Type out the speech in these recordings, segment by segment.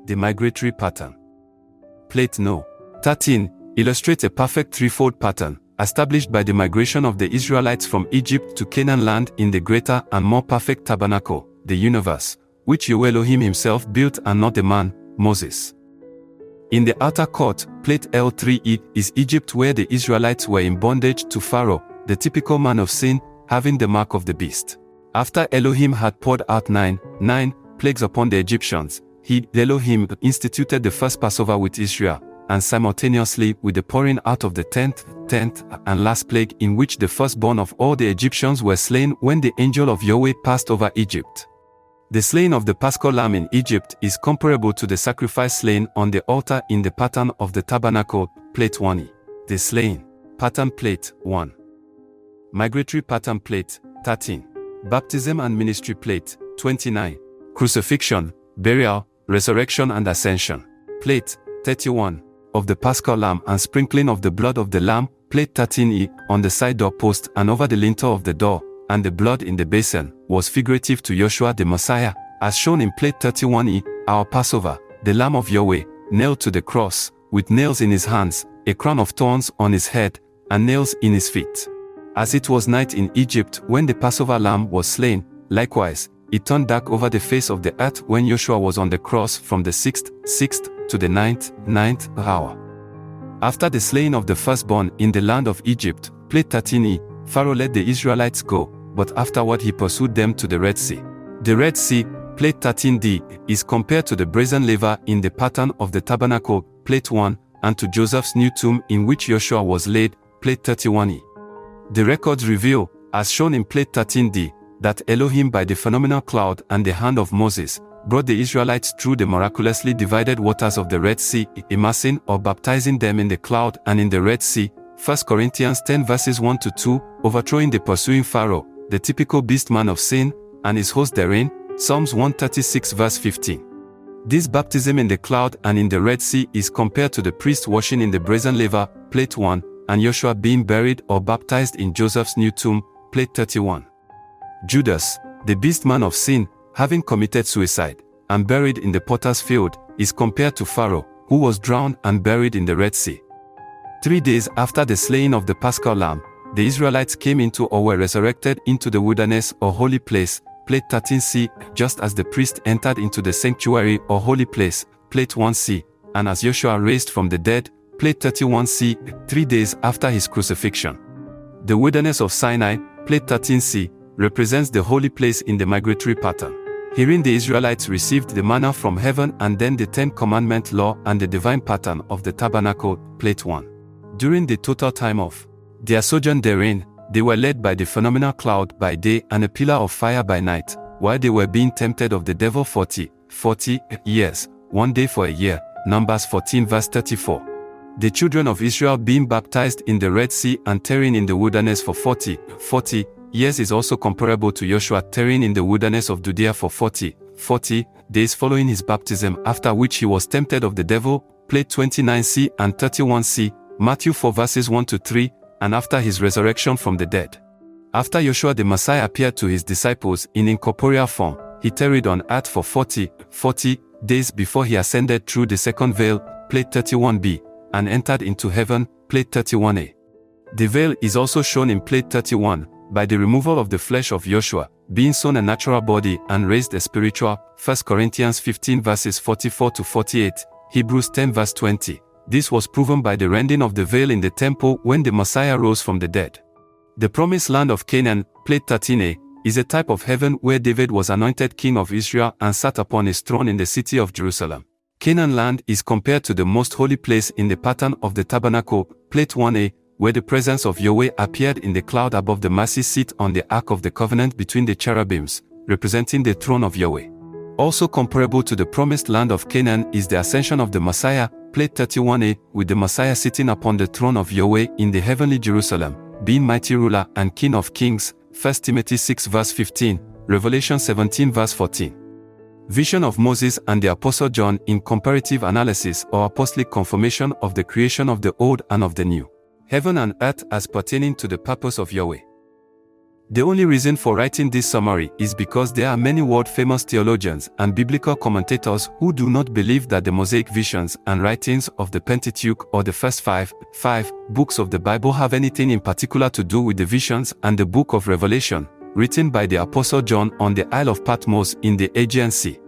The Migratory Pattern. Plate No. 13 illustrates a perfect threefold pattern, established by the migration of the Israelites from Egypt to Canaan land in the greater and more perfect tabernacle, the universe, which Yahweh Elohim himself built and not the man, Moses. In the outer court, plate L3E is Egypt, where the Israelites were in bondage to Pharaoh, the typical man of sin, having the mark of the beast. After Elohim had poured out nine plagues upon the Egyptians, he, Elohim, instituted the first Passover with Israel, and simultaneously with the pouring out of the tenth and last plague, in which the firstborn of all the Egyptians were slain when the angel of Yahweh passed over Egypt. The slaying of the Paschal lamb in Egypt is comparable to the sacrifice slain on the altar in the pattern of the tabernacle, plate 1e. The slaying pattern, plate 1. Migratory pattern, plate 13. Baptism and ministry, plate 29. Crucifixion, burial, resurrection and ascension, plate 31. Of the Paschal lamb and sprinkling of the blood of the lamb, plate 13e, on the side door post and over the lintel of the door, and the blood in the basin, was figurative to Yahshua the Messiah, as shown in plate 31e, our Passover, the Lamb of Yahweh, nailed to the cross, with nails in his hands, a crown of thorns on his head, and nails in his feet. As it was night in Egypt when the Passover lamb was slain, likewise, it turned dark over the face of the earth when Yahshua was on the cross from the sixth to the ninth hour. After the slaying of the firstborn in the land of Egypt, plate 13e, Pharaoh let the Israelites go, but afterward he pursued them to the Red Sea. The Red Sea, plate 13d, is compared to the brazen laver in the pattern of the tabernacle, plate 1, and to Joseph's new tomb in which Yahshua was laid, plate 31e. The records reveal, as shown in plate 13d, that Elohim by the phenomenal cloud and the hand of Moses, brought the Israelites through the miraculously divided waters of the Red Sea, immersing or baptizing them in the cloud and in the Red Sea, 1 Corinthians 10 verses 1-2, overthrowing the pursuing Pharaoh, the typical beast man of sin, and his host therein, Psalms 136 verse 15. This baptism in the cloud and in the Red Sea is compared to the priest washing in the brazen laver, plate 1, and Yahshua being buried or baptized in Joseph's new tomb, plate 31. Judas, the beast man of sin, having committed suicide, and buried in the potter's field, is compared to Pharaoh, who was drowned and buried in the Red Sea. 3 days after the slaying of the Paschal lamb, the Israelites came into or were resurrected into the wilderness or holy place, plate 13c, just as the priest entered into the sanctuary or holy place, plate 1c, and as Yahshua raised from the dead, plate 31c, 3 days after his crucifixion. The wilderness of Sinai, plate 13c, represents the holy place in the migratory pattern. Herein the Israelites received the manna from heaven and then the 10 commandment law and the divine pattern of the tabernacle, plate 1. During the total time of their sojourn therein, they were led by the phenomenal cloud by day and a pillar of fire by night, while they were being tempted of the devil 40 years, 1 day for a year, Numbers 14 verse 34. The children of Israel being baptized in the Red Sea and tarrying in the wilderness for 40 years is also comparable to Yahshua tarrying in the wilderness of Judea for 40 days following his baptism, after which he was tempted of the devil, plate 29c and 31c, Matthew 4 verses 1-3, and after his resurrection from the dead. After Yahshua the Messiah appeared to his disciples in incorporeal form, he tarried on earth for 40 days before he ascended through the second veil, plate 31b, and entered into heaven, plate 31a. The veil is also shown in plate 31, by the removal of the flesh of Yahshua, being sown a natural body and raised a spiritual, 1 Corinthians 15 verses 44-48, Hebrews 10 verse 20. This was proven by the rending of the veil in the temple when the Messiah rose from the dead. The promised land of Canaan, plate 13a, is a type of heaven where David was anointed king of Israel and sat upon his throne in the city of Jerusalem. Canaan land is compared to the most holy place in the pattern of the tabernacle, plate 1a, where the presence of Yahweh appeared in the cloud above the mercy seat on the Ark of the Covenant between the cherubims, representing the throne of Yahweh. Also comparable to the promised land of Canaan is the ascension of the Messiah, plate 31a, with the Messiah sitting upon the throne of Yahweh in the heavenly Jerusalem, being mighty ruler and King of kings, 1 Timothy 6 verse 15, Revelation 17 verse 14. Vision of Moses and the Apostle John in comparative analysis or apostolic confirmation of the creation of the old and of the new. Heaven and earth as pertaining to the purpose of Yahweh. The only reason for writing this summary is because there are many world-famous theologians and biblical commentators who do not believe that the Mosaic visions and writings of the Pentateuch or the first five books of the Bible have anything in particular to do with the visions and the book of Revelation, written by the Apostle John on the Isle of Patmos in the Aegean Sea.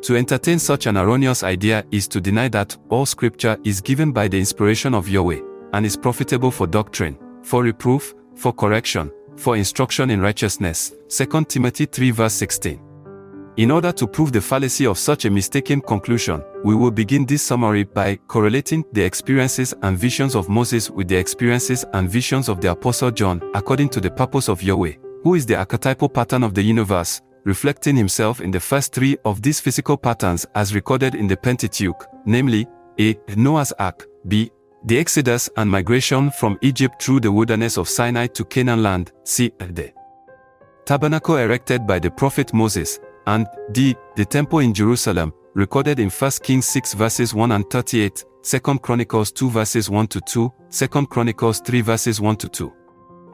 To entertain such an erroneous idea is to deny that all Scripture is given by the inspiration of Yahweh, and is profitable for doctrine, for reproof, for correction, for instruction in righteousness. 2 Timothy 3 verse 16. In order to prove the fallacy of such a mistaken conclusion, we will begin this summary by correlating the experiences and visions of Moses with the experiences and visions of the Apostle John according to the purpose of Yahweh, who is the archetypal pattern of the universe, reflecting himself in the first three of these physical patterns as recorded in the Pentateuch, namely, A. Noah's Ark, B. The Exodus and migration from Egypt through the wilderness of Sinai to Canaan land, C. The tabernacle erected by the prophet Moses, and D. The temple in Jerusalem, recorded in 1 Kings 6 verses 1 and 38, 2 Chronicles 2 verses 1 to 2, 2 Chronicles 3 verses 1 to 2.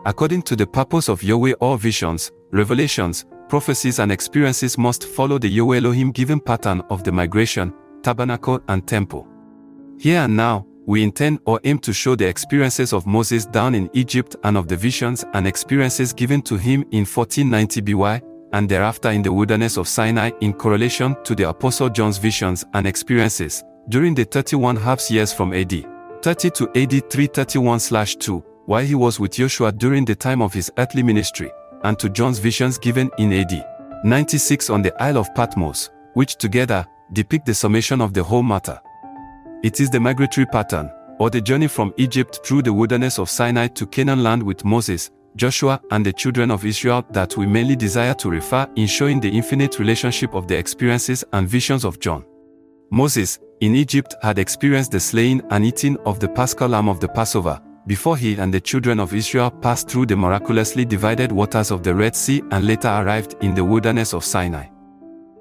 According to the purpose of Yahweh, all visions, revelations, prophecies and experiences must follow the Yahweh Elohim given pattern of the migration, tabernacle and temple. Here and now, we intend or aim to show the experiences of Moses down in Egypt and of the visions and experiences given to him in 1490 BY, and thereafter in the wilderness of Sinai in correlation to the Apostle John's visions and experiences, during the 31 half years from AD 30 to AD 331/2, while he was with Yahshua during the time of his earthly ministry, and to John's visions given in AD 96 on the Isle of Patmos, which together depict the summation of the whole matter. It is the migratory pattern, or the journey from Egypt through the wilderness of Sinai to Canaan land with Moses, Joshua and the children of Israel that we mainly desire to refer in showing the infinite relationship of the experiences and visions of John. Moses, in Egypt, had experienced the slaying and eating of the Paschal lamb of the Passover, before he and the children of Israel passed through the miraculously divided waters of the Red Sea and later arrived in the wilderness of Sinai.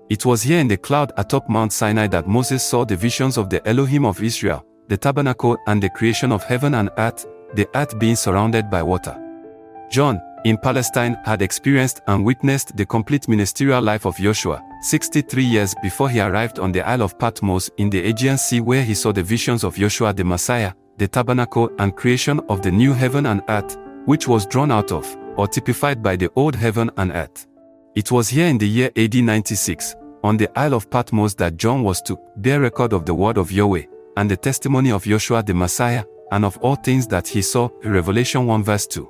It was here in the cloud atop Mount Sinai that Moses saw the visions of the Elohim of Israel, the tabernacle and the creation of heaven and earth, the earth being surrounded by water. John, in Palestine, had experienced and witnessed the complete ministerial life of Yahshua, 63 years before he arrived on the Isle of Patmos in the Aegean Sea, where he saw the visions of Yahshua the Messiah, the tabernacle and creation of the new heaven and earth, which was drawn out of, or typified by the old heaven and earth. It was here in the year AD 96, on the Isle of Patmos, that John was to bear record of the word of Yahweh, and the testimony of Yahshua the Messiah, and of all things that he saw, Revelation 1 verse 2.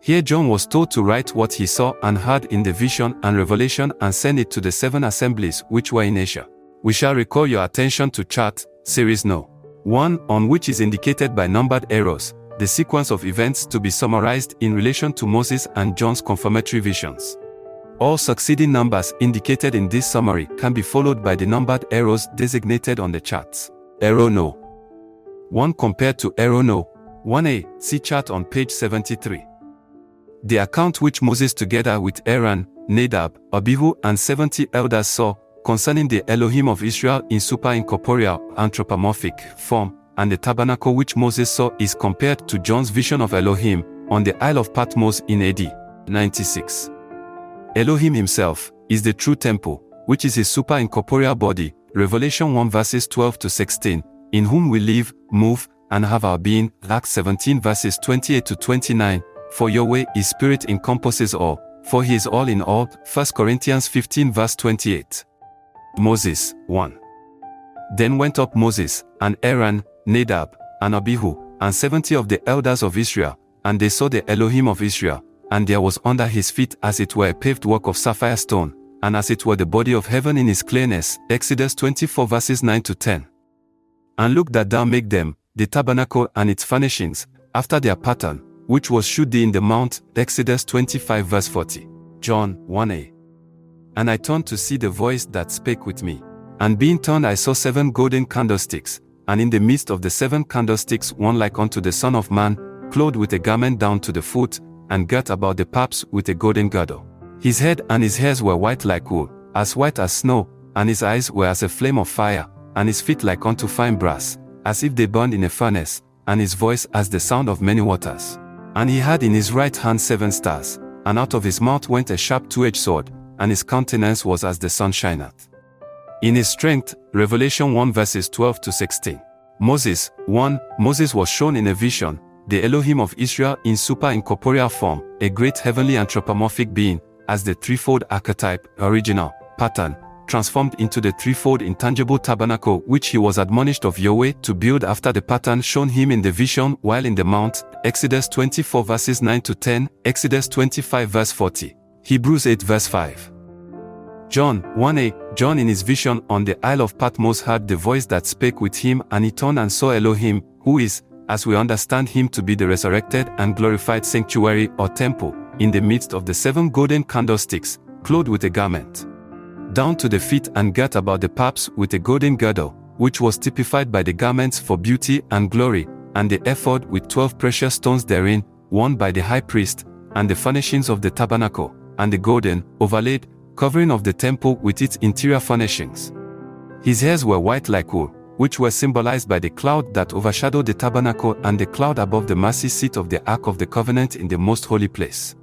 Here John was told to write what he saw and heard in the vision and revelation and send it to the 7 assemblies which were in Asia. We shall recall your attention to chart, series No. 1, on which is indicated by numbered arrows, the sequence of events to be summarized in relation to Moses and John's confirmatory visions. All succeeding numbers indicated in this summary can be followed by the numbered arrows designated on the charts. Arrow No. 1 compared to arrow No. 1a, see chart on page 73. The account which Moses together with Aaron, Nadab, Abihu and 70 elders saw, concerning the Elohim of Israel in superincorporeal, anthropomorphic form, and the tabernacle which Moses saw is compared to John's vision of Elohim, on the Isle of Patmos in AD 96. Elohim himself is the true temple, which is his superincorporeal body, Revelation 1 verses 12 to 16, in whom we live, move, and have our being, Acts 17 verses 28 to 29, for Yahweh is spirit encompasses all, for he is all in all, 1 Corinthians 15 verse 28. Moses, 1. Then went up Moses, and Aaron, Nadab, and Abihu, and 70 of the elders of Israel, and they saw the Elohim of Israel, and there was under his feet as it were a paved work of sapphire stone, and as it were the body of heaven in his clearness, Exodus 24 verses 9 to 10. And look that thou make them, the tabernacle and its furnishings, after their pattern, which was shewed thee in the mount, Exodus 25 verse 40. John 1a. And I turned to see the voice that spake with me. And being turned I saw 7 golden candlesticks, and in the midst of the 7 candlesticks one like unto the Son of Man, clothed with a garment down to the foot, and girt about the paps with a golden girdle. His head and his hairs were white like wool, as white as snow, and his eyes were as a flame of fire, and his feet like unto fine brass, as if they burned in a furnace, and his voice as the sound of many waters. And he had in his right hand 7 stars, and out of his mouth went a sharp two-edged sword, and his countenance was as the sun shineth. In his strength, Revelation 1 verses 12 to 16. Moses 1. Moses was shown in a vision, the Elohim of Israel in super-incorporeal form, a great heavenly anthropomorphic being, as the threefold archetype, original, pattern, transformed into the threefold intangible tabernacle which he was admonished of Yahweh to build after the pattern shown him in the vision while in the mount, Exodus 24 verses 9 to 10, Exodus 25 verse 40, Hebrews 8 verse 5. John 1a. John in his vision on the Isle of Patmos heard the voice that spake with him, and he turned and saw Elohim, who is, as we understand him to be the resurrected and glorified sanctuary or temple, in the midst of the 7 golden candlesticks, clothed with a garment down to the feet and girt about the paps with a golden girdle, which was typified by the garments for beauty and glory, and the ephod with 12 precious stones therein, worn by the high priest, and the furnishings of the tabernacle, and the golden, overlaid, covering of the temple with its interior furnishings. His hairs were white like wool, which were symbolized by the cloud that overshadowed the tabernacle and the cloud above the mercy seat of the Ark of the Covenant in the most holy place.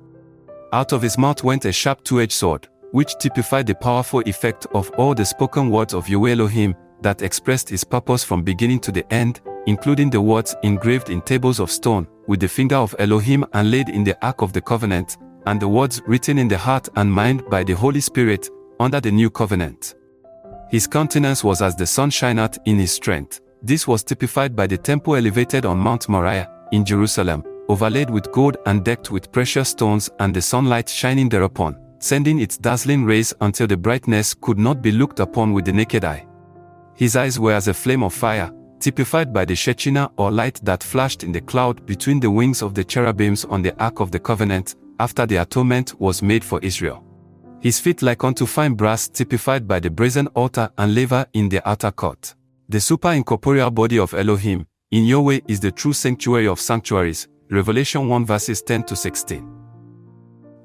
Out of his mouth went a sharp two-edged sword, which typified the powerful effect of all the spoken words of Yahweh Elohim that expressed his purpose from beginning to the end, including the words engraved in tables of stone, with the finger of Elohim and laid in the Ark of the Covenant, and the words written in the heart and mind by the Holy Spirit, under the new covenant. His countenance was as the sun shineth in his strength. This was typified by the temple elevated on Mount Moriah, in Jerusalem, overlaid with gold and decked with precious stones, and the sunlight shining thereupon, sending its dazzling rays until the brightness could not be looked upon with the naked eye. His eyes were as a flame of fire, typified by the Shekinah or light that flashed in the cloud between the wings of the cherubims on the Ark of the Covenant, after the atonement was made for Israel. His feet like unto fine brass, typified by the brazen altar and laver in the outer court. The super-incorporeal body of Elohim, in Yahweh, is the true sanctuary of sanctuaries, Revelation 1 verses 10 to 16.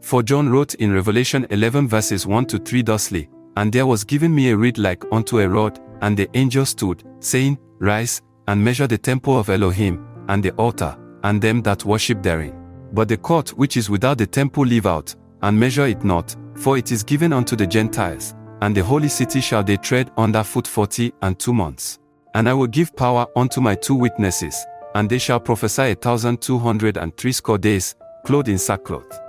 For John wrote in Revelation 11 verses 1 to 3 thusly, And there was given me a reed like unto a rod, and the angel stood, saying, Rise, and measure the temple of Elohim, and the altar, and them that worship therein. But the court which is without the temple leave out, and measure it not, for it is given unto the Gentiles, and the holy city shall they tread under foot 42 months. And I will give power unto my 2 witnesses, and they shall prophesy 1,260 days, clothed in sackcloth.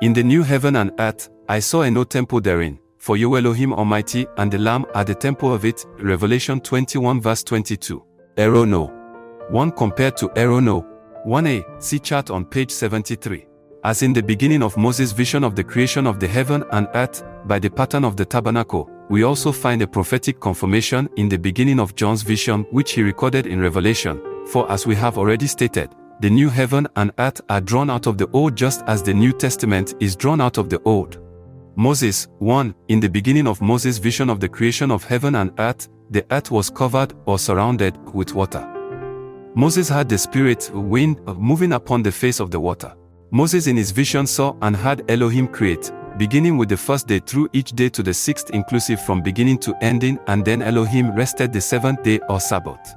In the new heaven and earth, I saw a no temple therein, for Yahweh Elohim Almighty and the Lamb are the temple of it, Revelation 21 verse 22. Arrow no. 1 compared to arrow no. 1a, see chart on page 73. As in the beginning of Moses' vision of the creation of the heaven and earth, by the pattern of the tabernacle, we also find a prophetic confirmation in the beginning of John's vision which he recorded in Revelation, for as we have already stated, the new heaven and earth are drawn out of the old just as the New Testament is drawn out of the old. Moses 1. In the beginning of Moses' vision of the creation of heaven and earth, the earth was covered or surrounded with water. Moses had the spirit, wind, moving upon the face of the water. Moses in his vision saw and heard Elohim create, beginning with the first day through each day to the 6th inclusive from beginning to ending, and then Elohim rested the 7th day or Sabbath.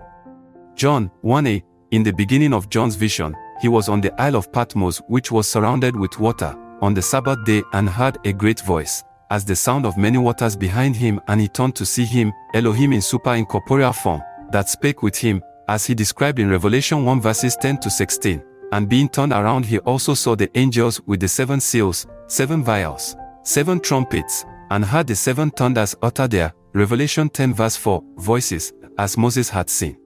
John 1a. In the beginning of John's vision, he was on the Isle of Patmos which was surrounded with water, on the Sabbath day, and heard a great voice, as the sound of many waters behind him, and he turned to see him, Elohim in super-incorporeal form, that spake with him, as he described in Revelation 1 verses 10 to 16, and being turned around he also saw the angels with the 7 seals, 7 vials, 7 trumpets, and heard the 7 thunders utter their, Revelation 10 verse 4, voices, as Moses had seen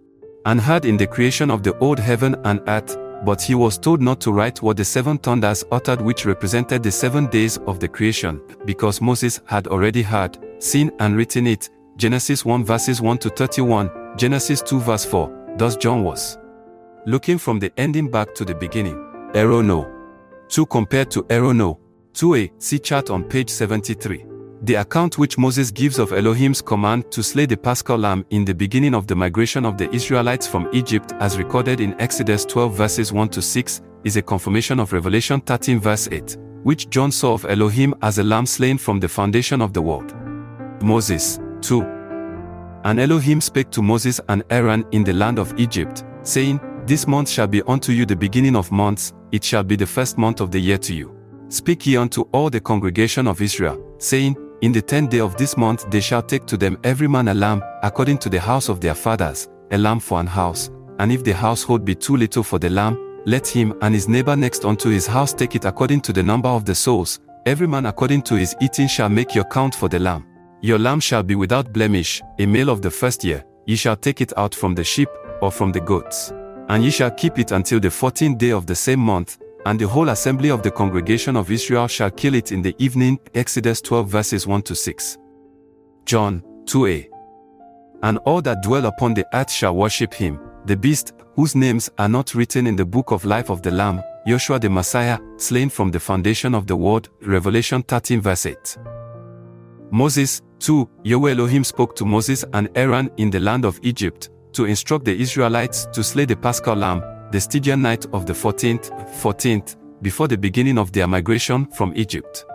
and heard in the creation of the old heaven and earth, but he was told not to write what the 7 thunders uttered which represented the 7 days of the creation, because Moses had already heard, seen and written it, Genesis 1 verses 1 to 31, Genesis 2 verse 4, thus John was looking from the ending back to the beginning. Arrow no. 2 compared to arrow no. 2a, see chart on page 73. The account which Moses gives of Elohim's command to slay the Paschal lamb in the beginning of the migration of the Israelites from Egypt as recorded in Exodus 12 verses 1 to 6, is a confirmation of Revelation 13 verse 8, which John saw of Elohim as a lamb slain from the foundation of the world. Moses 2. And Elohim spake to Moses and Aaron in the land of Egypt, saying, This month shall be unto you the beginning of months, it shall be the first month of the year to you. Speak ye unto all the congregation of Israel, saying, In the 10th day of this month they shall take to them every man a lamb, according to the house of their fathers, a lamb for an house. And if the household be too little for the lamb, let him and his neighbor next unto his house take it according to the number of the souls. Every man according to his eating shall make your count for the lamb. Your lamb shall be without blemish, a male of the first year. Ye shall take it out from the sheep, or from the goats. And ye shall keep it until the 14th day of the same month, and the whole assembly of the congregation of Israel shall kill it in the evening. Exodus 12 verses 1-6. John 2a. And all that dwell upon the earth shall worship him, the beast, whose names are not written in the book of life of the Lamb, Yahshua the Messiah, slain from the foundation of the world. Revelation 13 verse 8. Moses 2. Yahweh Elohim spoke to Moses and Aaron in the land of Egypt, to instruct the Israelites to slay the Paschal lamb, the Stygian night of the 14th, before the beginning of their migration from Egypt.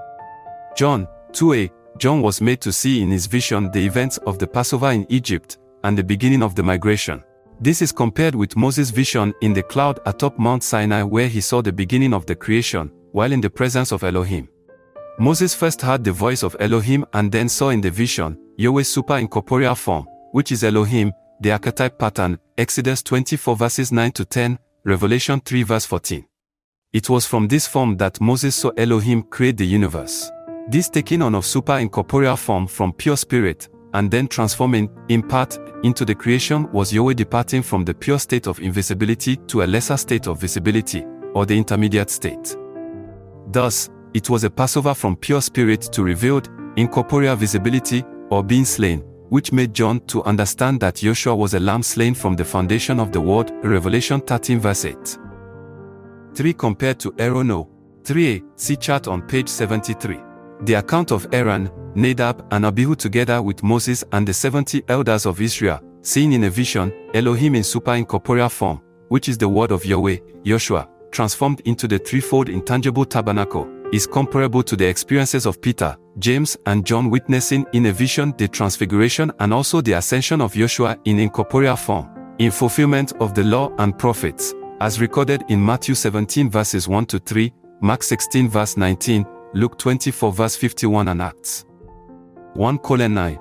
John 2a. John was made to see in his vision the events of the Passover in Egypt, and the beginning of the migration. This is compared with Moses' vision in the cloud atop Mount Sinai, where he saw the beginning of the creation, while in the presence of Elohim. Moses first heard the voice of Elohim and then saw in the vision, Yahweh's super-incorporeal form, which is Elohim, the archetype pattern. Exodus 24 verses 9-10, Revelation 3 verse 14. It was from this form that Moses saw Elohim create the universe. This taking on of super-incorporeal form from pure spirit, and then transforming, in part, into the creation was Yahweh departing from the pure state of invisibility to a lesser state of visibility, or the intermediate state. Thus, it was a Passover from pure spirit to revealed, incorporeal visibility, or being slain, which made John to understand that Yahshua was a lamb slain from the foundation of the world. Revelation 13 verse 8. 3. Compared to Aaron. 3a. See chart on page 73. The account of Aaron, Nadab, and Abihu together with Moses and the 70 elders of Israel, seeing in a vision, Elohim in super-incorporeal form, which is the word of Yahweh, Yahshua, transformed into the threefold intangible tabernacle, is comparable to the experiences of Peter, James, and John witnessing in a vision the transfiguration and also the ascension of Yahshua in incorporeal form, in fulfillment of the law and prophets, as recorded in Matthew 17 verses 1-3, Mark 16 verse 19, Luke 24 verse 51 and Acts 1:9.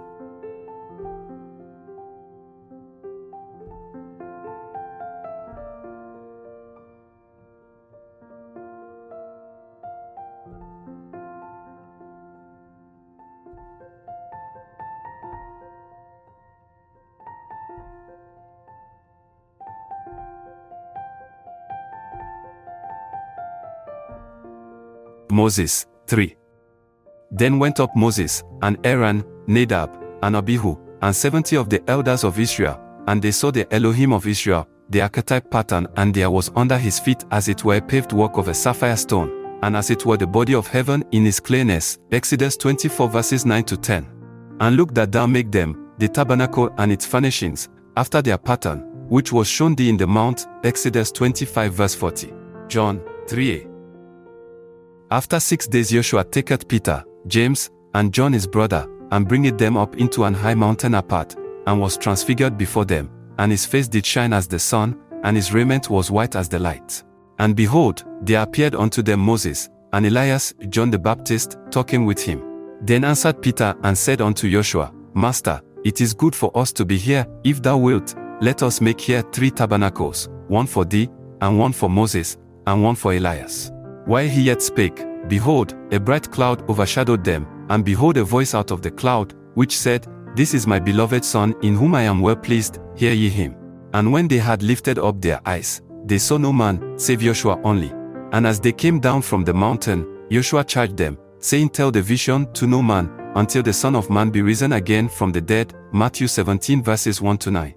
Moses 3. Then went up Moses, and Aaron, Nadab, and Abihu, and 70 of the elders of Israel, and they saw the Elohim of Israel, the archetype pattern, and there was under his feet as it were a paved walk of a sapphire stone, and as it were the body of heaven in his clearness. Exodus 24 verses 9-10. And look that thou make them, the tabernacle and its furnishings, after their pattern, which was shown thee in the mount. Exodus 25 verse 40. John 3a. After 6 days Yahshua taketh Peter, James, and John his brother, and bringeth them up into an high mountain apart, and was transfigured before them, and his face did shine as the sun, and his raiment was white as the light. And behold, there appeared unto them Moses, and Elias, John the Baptist, talking with him. Then answered Peter and said unto Yahshua, Master, it is good for us to be here. If thou wilt, let us make here 3 tabernacles, one for thee, and one for Moses, and one for Elias. While he yet spake, behold, a bright cloud overshadowed them, and behold a voice out of the cloud, which said, This is my beloved Son, in whom I am well pleased, hear ye him. And when they had lifted up their eyes, they saw no man, save Yahshua only. And as they came down from the mountain, Yahshua charged them, saying, Tell the vision to no man, until the Son of Man be risen again from the dead. Matthew 17 verses 1-9.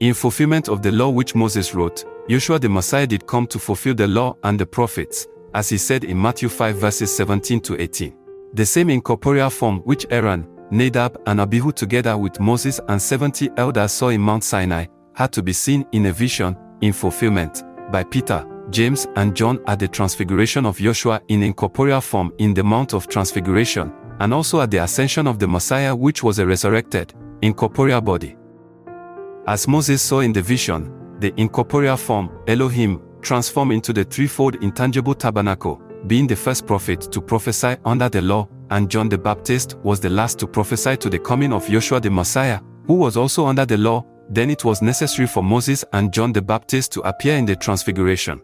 In fulfillment of the law which Moses wrote, Yahshua the Messiah did come to fulfill the law and the prophets, as he said in Matthew 5 verses 17-18. The same incorporeal form which Aaron, Nadab, and Abihu together with Moses and 70 elders saw in Mount Sinai, had to be seen in a vision, in fulfillment, by Peter, James, and John at the transfiguration of Yahshua in incorporeal form in the Mount of Transfiguration, and also at the ascension of the Messiah, which was a resurrected, incorporeal body. As Moses saw in the vision, the incorporeal form, Elohim, transformed into the threefold intangible tabernacle, being the first prophet to prophesy under the law, and John the Baptist was the last to prophesy to the coming of Yahshua the Messiah, who was also under the law, then it was necessary for Moses and John the Baptist to appear in the Transfiguration.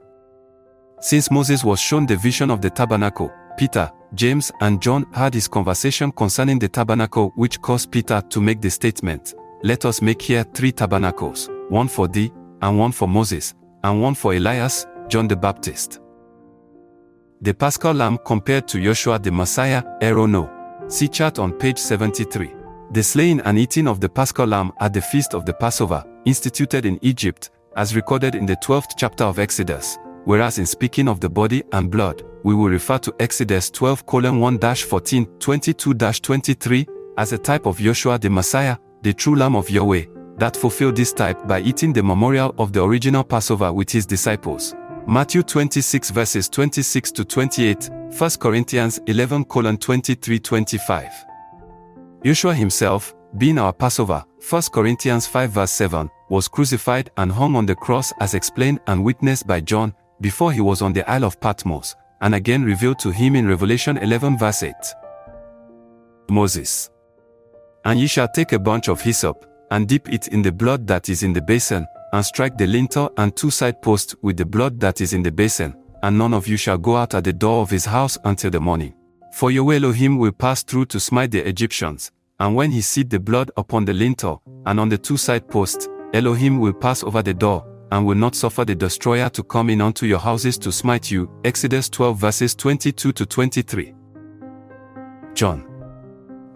Since Moses was shown the vision of the tabernacle, Peter, James, and John had his conversation concerning the tabernacle, which caused Peter to make the statement, "Let us make here 3 tabernacles, one for thee, and one for Moses, and one for Elias, John the Baptist." The Paschal lamb compared to Yahshua the Messiah, no. See chart on page 73. The slaying and eating of the Paschal lamb at the feast of the Passover, instituted in Egypt, as recorded in the 12th chapter of Exodus, whereas in speaking of the body and blood, we will refer to Exodus 12:1-14, 22-23, as a type of Yahshua the Messiah, the true Lamb of Yahweh, that fulfilled this type by eating the memorial of the original Passover with his disciples. Matthew 26 verses 26-28, 1 Corinthians 11:23-25. Yahshua himself, being our Passover, 1 Corinthians 5 verse 7, was crucified and hung on the cross as explained and witnessed by John, before he was on the Isle of Patmos, and again revealed to him in Revelation 11 verse 8. Moses. And ye shall take a bunch of hyssop, and dip it in the blood that is in the basin, and strike the lintel and 2 side posts with the blood that is in the basin, and none of you shall go out at the door of his house until the morning. For Yahweh Elohim will pass through to smite the Egyptians, and when he seeth the blood upon the lintel, and on the 2 side posts, Elohim will pass over the door, and will not suffer the destroyer to come in unto your houses to smite you. Exodus 12 verses 22-23. John.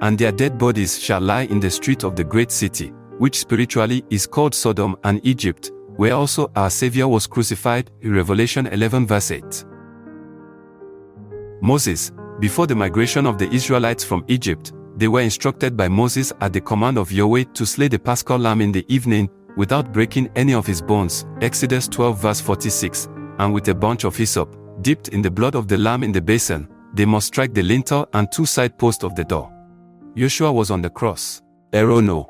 And their dead bodies shall lie in the street of the great city, which spiritually is called Sodom and Egypt, where also our Savior was crucified, in Revelation 11 verse 8. Moses. Before the migration of the Israelites from Egypt, they were instructed by Moses at the command of Yahweh to slay the Paschal lamb in the evening, without breaking any of his bones, Exodus 12 verse 46, and with a bunch of hyssop, dipped in the blood of the lamb in the basin, they must strike the lintel and 2 side posts of the door. Yahshua was on the cross. No.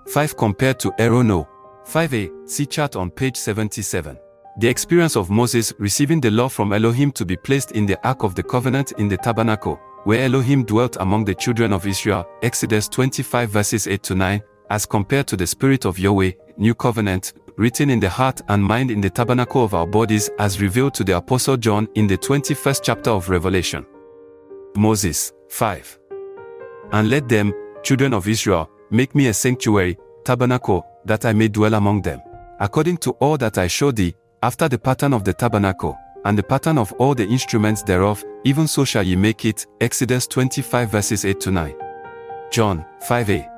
5 compared to no. 5a, see chart on page 77. The experience of Moses receiving the law from Elohim to be placed in the Ark of the Covenant in the tabernacle, where Elohim dwelt among the children of Israel, Exodus 25 verses 8-9, as compared to the Spirit of Yahweh, New Covenant, written in the heart and mind in the tabernacle of our bodies as revealed to the Apostle John in the 21st chapter of Revelation. Moses. 5. And let them, children of Israel, make me a sanctuary, tabernacle, that I may dwell among them, according to all that I show thee, after the pattern of the tabernacle, and the pattern of all the instruments thereof, even so shall ye make it. Exodus 25 verses 8-9. John. 5a.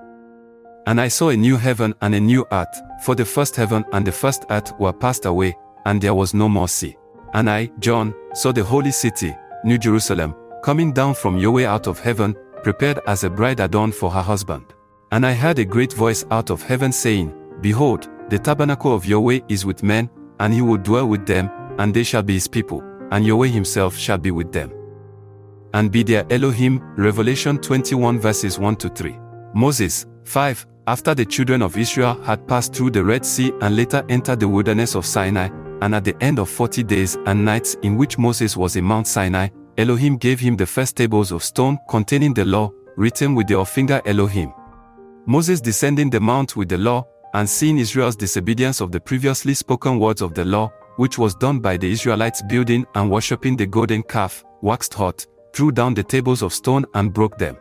And I saw a new heaven and a new earth, for the first heaven and the first earth were passed away, and there was no more sea. And I, John, saw the holy city, New Jerusalem, coming down from Yahweh out of heaven, prepared as a bride adorned for her husband. And I heard a great voice out of heaven saying, Behold, the tabernacle of Yahweh is with men, and he will dwell with them, and they shall be his people, and Yahweh himself shall be with them, and be their Elohim. Revelation 21 verses 1-3. Moses. 5. After the children of Israel had passed through the Red Sea and later entered the wilderness of Sinai, and at the end of 40 days and nights in which Moses was in Mount Sinai, Elohim gave him the first tables of stone containing the law, written with the finger Elohim. Moses descending the mount with the law, and seeing Israel's disobedience of the previously spoken words of the law, which was done by the Israelites building and worshipping the golden calf, waxed hot, threw down the tables of stone and broke them.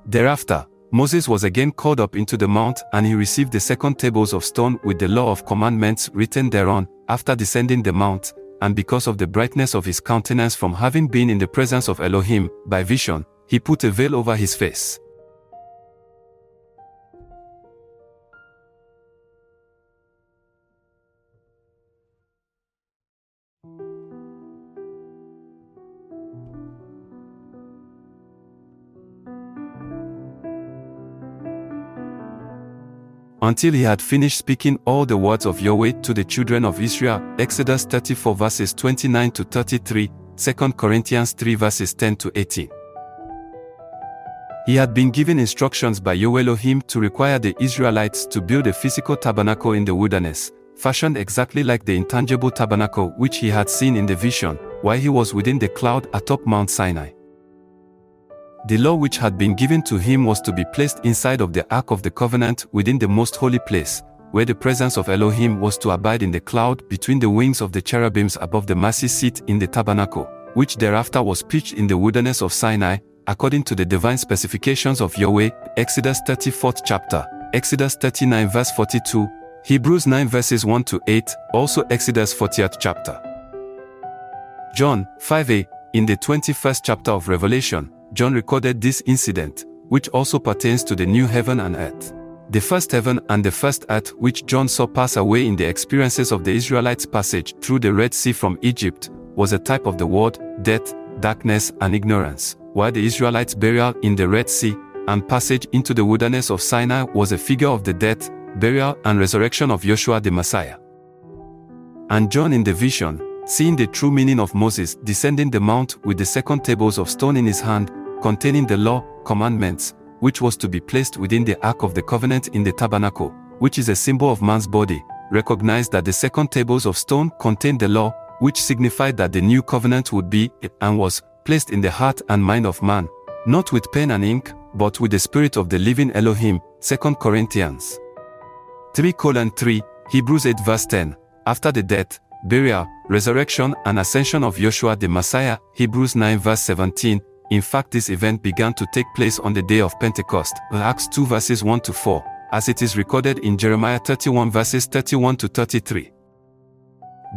Thereafter, Moses was again called up into the mount, and he received the second tables of stone with the law of commandments written thereon, after descending the mount, and because of the brightness of his countenance from having been in the presence of Elohim, by vision, he put a veil over his face. Until he had finished speaking all the words of Yahweh to the children of Israel. Exodus 34 verses 29-33, 2 Corinthians 3 verses 10-18. He had been given instructions by Yahweh Elohim to require the Israelites to build a physical tabernacle in the wilderness, fashioned exactly like the intangible tabernacle which he had seen in the vision, while he was within the cloud atop Mount Sinai. The law which had been given to him was to be placed inside of the Ark of the Covenant within the most holy place, where the presence of Elohim was to abide in the cloud between the wings of the cherubims above the mercy seat in the tabernacle, which thereafter was pitched in the wilderness of Sinai, according to the divine specifications of Yahweh, Exodus 34th chapter, Exodus 39 verse 42, Hebrews 9 verses 1 to 8, also Exodus 40th chapter. John 5a, in the 21st chapter of Revelation, John recorded this incident, which also pertains to the new heaven and earth. The first heaven and the first earth which John saw pass away in the experiences of the Israelites' passage through the Red Sea from Egypt was a type of the world, death, darkness and ignorance, while the Israelites' burial in the Red Sea and passage into the wilderness of Sinai was a figure of the death, burial and resurrection of Yahshua the Messiah. And John in the vision, seeing the true meaning of Moses descending the mount with the second tables of stone in his hand, containing the law, commandments, which was to be placed within the Ark of the Covenant in the tabernacle, which is a symbol of man's body, recognized that the second tables of stone contained the law, which signified that the new covenant would be, and was, placed in the heart and mind of man, not with pen and ink, but with the Spirit of the living Elohim, 2 Corinthians 3:3, Hebrews 8 verse 10, after the death, burial, resurrection and ascension of Yahshua the Messiah, Hebrews 9 verse 17, in fact this event began to take place on the day of Pentecost, Acts 2 verses 1 to 4, as it is recorded in Jeremiah 31 verses 31 to 33.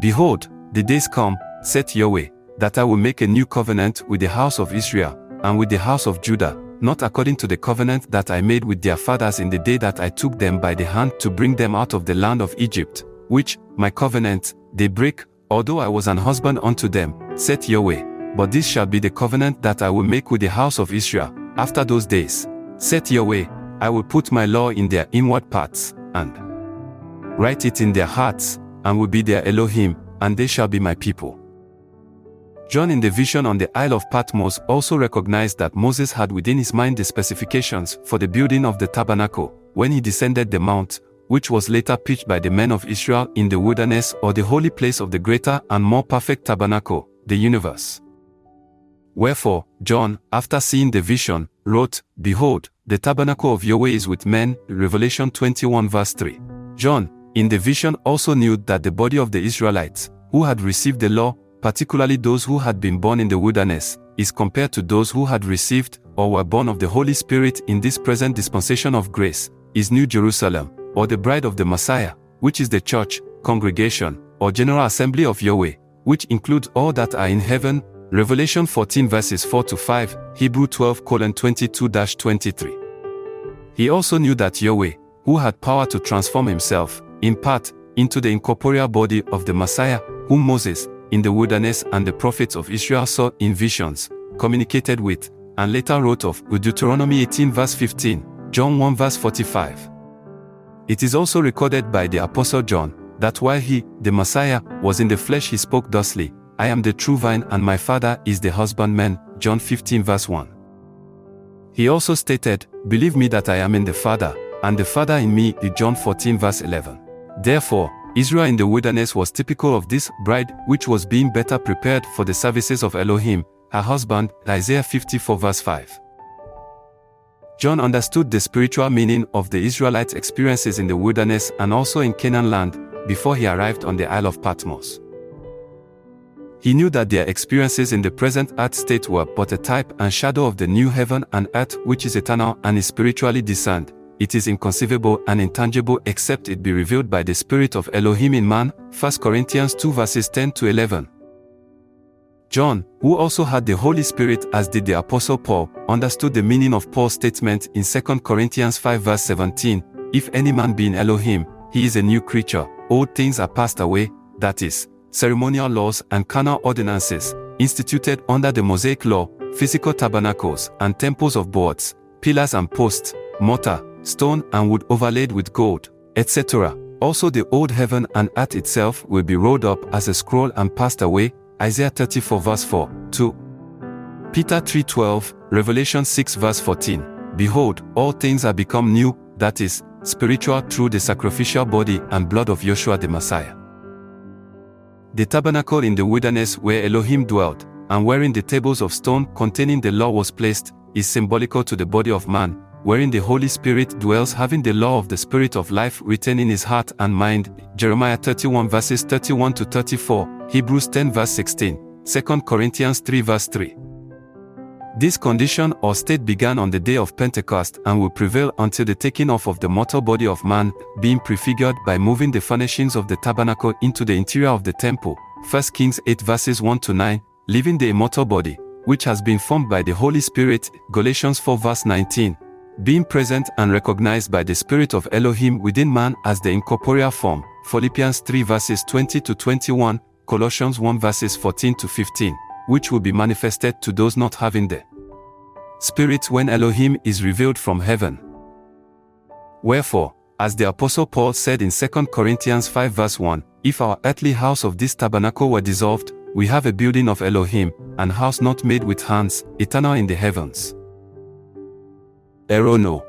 Behold, the days come, saith Yahweh, that I will make a new covenant with the house of Israel, and with the house of Judah, not according to the covenant that I made with their fathers in the day that I took them by the hand to bring them out of the land of Egypt, which, my covenant, they break, although I was an husband unto them, saith Yahweh. But this shall be the covenant that I will make with the house of Israel, after those days, saith Yahweh, I will put my law in their inward parts, and write it in their hearts, and will be their Elohim, and they shall be my people. John in the vision on the Isle of Patmos also recognized that Moses had within his mind the specifications for the building of the tabernacle, when he descended the mount, which was later pitched by the men of Israel in the wilderness or the holy place of the greater and more perfect tabernacle, the universe. Wherefore, John, after seeing the vision, wrote, Behold, the tabernacle of Yahweh is with men, Revelation 21 verse 3. John, in the vision also knew that the body of the Israelites, who had received the law, particularly those who had been born in the wilderness, is compared to those who had received, or were born of the Holy Spirit in this present dispensation of grace, is New Jerusalem, or the bride of the Messiah, which is the church, congregation, or general assembly of Yahweh, which includes all that are in heaven, Revelation 14 verses 4 to 5, Hebrew 12:22-23. He also knew that Yahweh, who had power to transform himself, in part, into the incorporeal body of the Messiah, whom Moses, in the wilderness and the prophets of Israel saw in visions, communicated with, and later wrote of, with Deuteronomy 18 verse 15, John 1 verse 45. It is also recorded by the Apostle John, that while he, the Messiah, was in the flesh he spoke thusly, I am the true vine and my Father is the husbandman, John 15 verse 1. He also stated, Believe me that I am in the Father, and the Father in me, John 14 verse 11. Therefore, Israel in the wilderness was typical of this bride which was being better prepared for the services of Elohim, her husband, Isaiah 54 verse 5. John understood the spiritual meaning of the Israelites' experiences in the wilderness and also in Canaan land, before he arrived on the Isle of Patmos. He knew that their experiences in the present earth state were but a type and shadow of the new heaven and earth which is eternal and is spiritually discerned. It is inconceivable and intangible except it be revealed by the Spirit of Elohim in man, 1 Corinthians 2 verses 10-11. John, who also had the Holy Spirit as did the Apostle Paul, understood the meaning of Paul's statement in 2 Corinthians 5 verse 17, If any man be in Elohim, he is a new creature, old things are passed away, that is, ceremonial laws and carnal ordinances, instituted under the Mosaic law, physical tabernacles and temples of boards, pillars and posts, mortar, stone and wood overlaid with gold, etc. Also the old heaven and earth itself will be rolled up as a scroll and passed away, Isaiah 34 verse 4, 2. Peter 3:12, Revelation 6 verse 14, Behold, all things are become new, that is, spiritual through the sacrificial body and blood of Yahshua the Messiah. The tabernacle in the wilderness where Elohim dwelt, and wherein the tables of stone containing the law was placed, is symbolical to the body of man, wherein the Holy Spirit dwells, having the law of the Spirit of life written in his heart and mind. Jeremiah 31 verses 31 to 34, Hebrews 10 verse 16, 2 Corinthians 3 verse 3. This condition or state began on the day of Pentecost and will prevail until the taking off of the mortal body of man, being prefigured by moving the furnishings of the tabernacle into the interior of the temple. 1 Kings 8 verses 1 to 9, leaving the immortal body, which has been formed by the Holy Spirit. Galatians 4 verse 19, being present and recognized by the Spirit of Elohim within man as the incorporeal form. Philippians 3 verses 20 to 21, Colossians 1 verses 14 to 15, which will be manifested to those not having the Spirit when Elohim is revealed from heaven. Wherefore, as the Apostle Paul said in 2 Corinthians 5 verse 1, if our earthly house of this tabernacle were dissolved, we have a building of Elohim, an house not made with hands, eternal in the heavens. Erono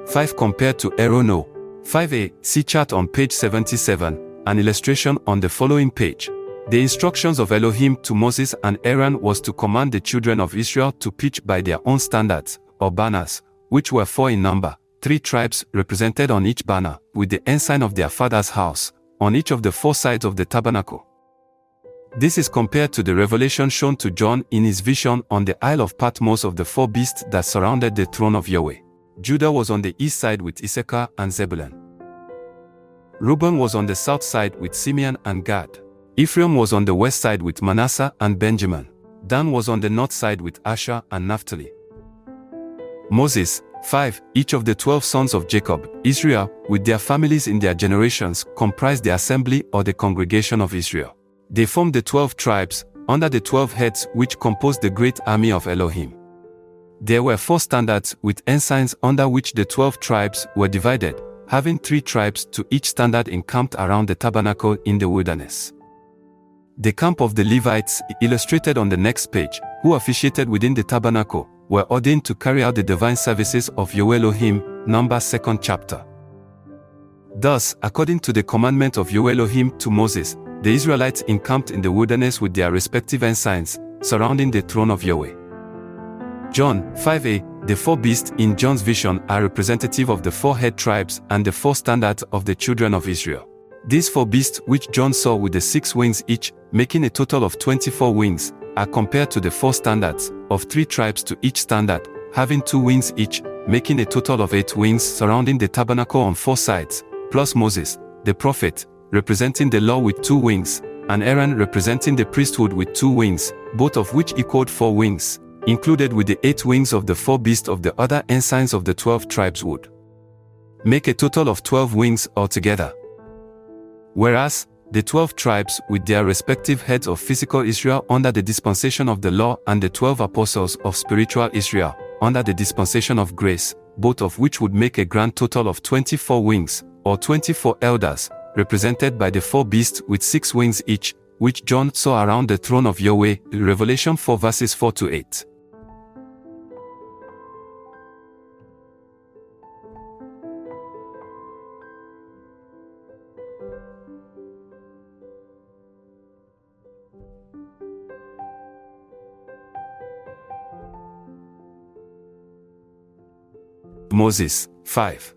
5 compared to Erono 5a, see chart on page 77, an illustration on the following page. The instructions of Elohim to Moses and Aaron was to command the children of Israel to pitch by their own standards, or banners, which were 4 in number, 3 tribes represented on each banner, with the ensign of their father's house, on each of the 4 sides of the tabernacle. This is compared to the revelation shown to John in his vision on the Isle of Patmos of the 4 beasts that surrounded the throne of Yahweh. Judah was on the east side with Issachar and Zebulun. Reuben was on the south side with Simeon and Gad. Ephraim was on the west side with Manasseh and Benjamin. Dan was on the north side with Asher and Naphtali. Moses, 5, each of the 12 sons of Jacob, Israel, with their families in their generations, comprised the assembly or the congregation of Israel. They formed the 12 tribes, under the 12 heads which composed the great army of Elohim. There were 4 standards with ensigns under which the 12 tribes were divided, having 3 tribes to each standard encamped around the tabernacle in the wilderness. The camp of the Levites, illustrated on the next page, who officiated within the tabernacle, were ordained to carry out the divine services of Yahweh Elohim, Numbers 2nd chapter. Thus, according to the commandment of Yahweh Elohim to Moses, the Israelites encamped in the wilderness with their respective ensigns, surrounding the throne of Yahweh. John 5a, the 4 beasts in John's vision are representative of the 4 head tribes and the 4 standards of the children of Israel. These 4 beasts which John saw with the 6 wings each, making a total of 24 wings, are compared to the 4 standards, of 3 tribes to each standard, having 2 wings each, making a total of 8 wings surrounding the tabernacle on 4 sides, plus Moses, the prophet, representing the law with 2 wings, and Aaron representing the priesthood with 2 wings, both of which equaled 4 wings, included with the 8 wings of the 4 beasts of the other ensigns of the 12 tribes would make a total of 12 wings altogether. Whereas, the 12 tribes with their respective heads of physical Israel under the dispensation of the law and the 12 apostles of spiritual Israel under the dispensation of grace, both of which would make a grand total of 24 wings, or 24 elders, represented by the 4 beasts with 6 wings each, which John saw around the throne of Yahweh, Revelation 4 verses 4 to 8. Moses 5.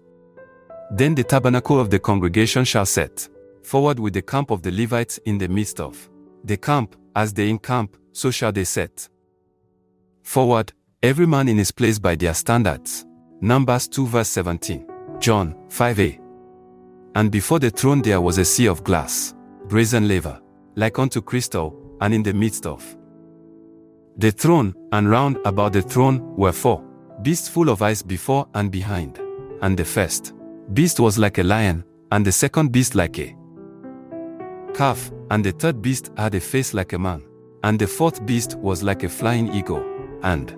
Then the tabernacle of the congregation shall set forward with the camp of the Levites in the midst of the camp, as they encamp, so shall they set forward, every man in his place by their standards. Numbers 2 verse 17. John 5a. And before the throne there was a sea of glass, brazen laver, like unto crystal, and in the midst of the throne, and round about the throne, were 4 beasts full of eyes before and behind. And the first beast was like a lion, and the second beast like a calf, and the third beast had a face like a man, and the 4th beast was like a flying eagle, and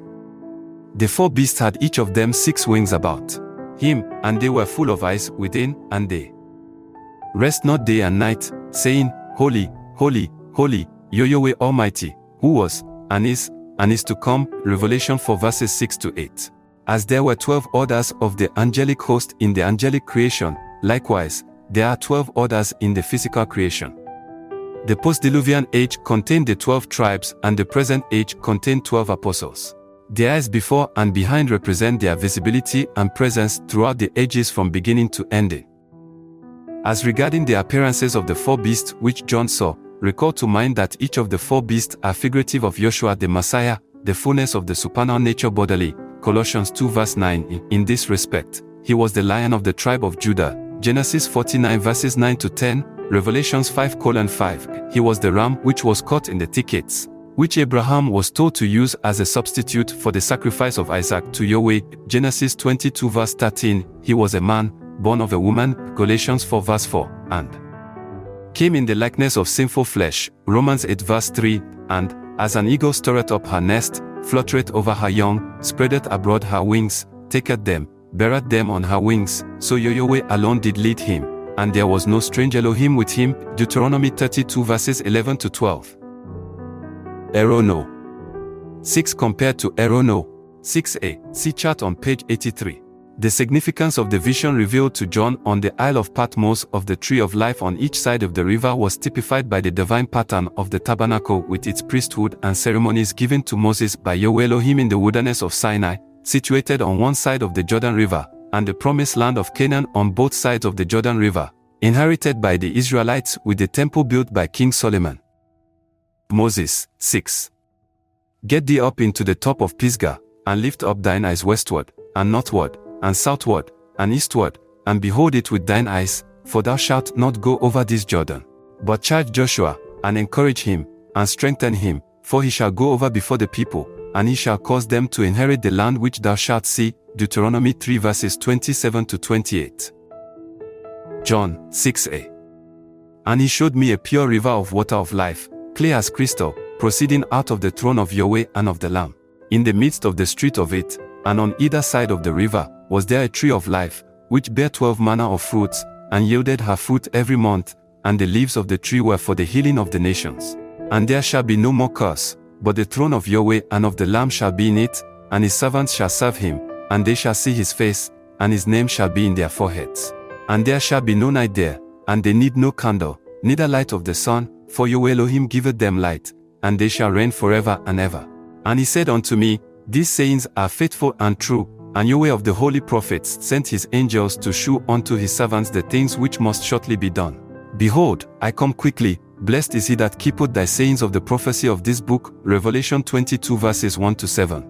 the 4 beasts had each of them 6 wings about him, and they were full of eyes within, and they rest not day and night, saying, Holy, holy, holy, Yahweh Almighty, who was, and is to come. Revelation 4 verses 6 to 8. As there were 12 orders of the angelic host in the angelic creation, likewise, there are 12 orders in the physical creation. The post-Diluvian age contained the 12 tribes and the present age contained 12 apostles. The eyes before and behind represent their visibility and presence throughout the ages from beginning to ending. As regarding the appearances of the 4 beasts which John saw, recall to mind that each of the 4 beasts are figurative of Yahshua the Messiah, the fullness of the supernal nature bodily, Colossians 2 verse 9. In this respect, he was the Lion of the tribe of Judah, Genesis 49 verses 9 to 10, Revelations 5:5. He was the ram which was caught in the thickets, which Abraham was told to use as a substitute for the sacrifice of Isaac to Yahweh, Genesis 22 verse 13. He was a man, born of a woman, Galatians 4 verse 4, and came in the likeness of sinful flesh, Romans 8 verse 3, and, as an eagle stirreth up her nest, fluttereth over her young, spreadeth abroad her wings, taketh them, beareth them on her wings, so Yahweh alone did lead him, and there was no strange Elohim with him, Deuteronomy 32 verses 11 to 12. Erono 6 compared to Erono 6a, see chart on page 83. The significance of the vision revealed to John on the Isle of Patmos of the tree of life on each side of the river was typified by the divine pattern of the tabernacle with its priesthood and ceremonies given to Moses by Yahweh Elohim in the wilderness of Sinai, situated on one side of the Jordan River, and the promised land of Canaan on both sides of the Jordan River, inherited by the Israelites with the temple built by King Solomon. Moses 6. Get thee up into the top of Pisgah, and lift up thine eyes westward, and northward, and southward, and eastward, and behold it with thine eyes, for thou shalt not go over this Jordan. But charge Joshua, and encourage him, and strengthen him, for he shall go over before the people, and he shall cause them to inherit the land which thou shalt see, Deuteronomy 3 verses 27 to 28. John 6a. And he showed me a pure river of water of life, clear as crystal, proceeding out of the throne of Yahweh and of the Lamb. In the midst of the street of it, and on either side of the river, was there a tree of life, which bare 12 manner of fruits, and yielded her fruit every month, and the leaves of the tree were for the healing of the nations. And there shall be no more curse, but the throne of Yahweh and of the Lamb shall be in it, and his servants shall serve him, and they shall see his face, and his name shall be in their foreheads. And there shall be no night there, and they need no candle, neither light of the sun, for Yahweh Elohim giveth them light, and they shall reign forever and ever. And he said unto me, These sayings are faithful and true, and Yahweh of the holy prophets sent his angels to shew unto his servants the things which must shortly be done. Behold, I come quickly, blessed is he that keepeth thy sayings of the prophecy of this book, Revelation 22 verses 1 to 7.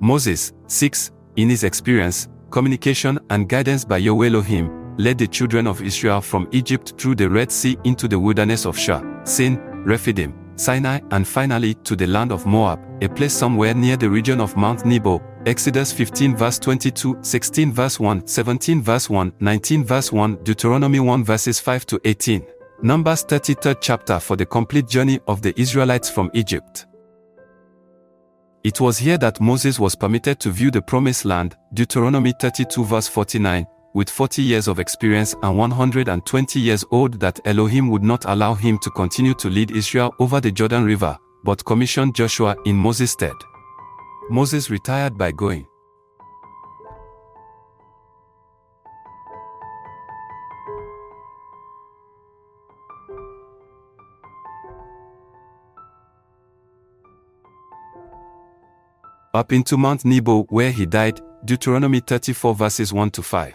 Moses 6, in his experience, communication and guidance by Yahweh Elohim, led the children of Israel from Egypt through the Red Sea into the wilderness of Shur, Sin, Rephidim, Sinai, and finally to the land of Moab, a place somewhere near the region of Mount Nebo, Exodus 15 verse 22, 16 verse 1, 17 verse 1, 19 verse 1, Deuteronomy 1 verses 5 to 18. Numbers 33rd chapter for the complete journey of the Israelites from Egypt. It was here that Moses was permitted to view the promised land, Deuteronomy 32 verse 49, with 40 years of experience and 120 years old, that Elohim would not allow him to continue to lead Israel over the Jordan River, but commissioned Joshua in Moses' stead. Moses retired by going up into Mount Nebo, where he died, Deuteronomy 34 verses 1 to 5.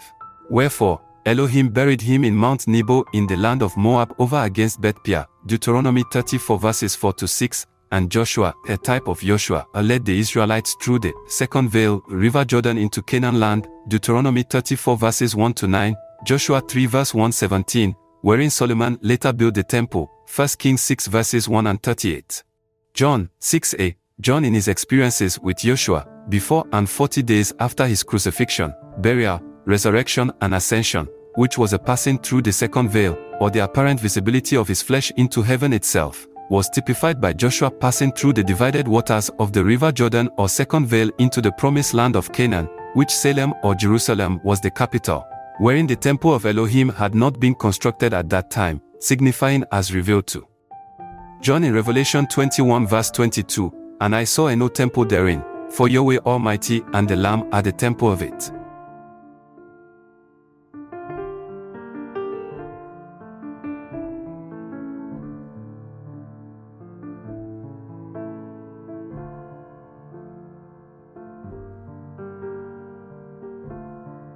Wherefore, Elohim buried him in Mount Nebo in the land of Moab over against Beth-peor, Deuteronomy 34 verses 4 to 6, and Joshua, a type of Yahshua, led the Israelites through the second veil, River Jordan into Canaan land, Deuteronomy 34 verses 1 to 9, Joshua 3 verse 117, wherein Solomon later built the temple, 1 Kings 6 verses 1 and 38. John 6a. John in his experiences with Yahshua, before and 40 days after his crucifixion, burial, resurrection and ascension, which was a passing through the second veil, or the apparent visibility of his flesh into heaven itself, was typified by Joshua passing through the divided waters of the river Jordan or second veil into the promised land of Canaan, which Salem or Jerusalem was the capital, wherein the temple of Elohim had not been constructed at that time, signifying as revealed to John in Revelation 21 verse 22, and I saw no temple therein, For Yahweh Almighty and the Lamb are the temple of it.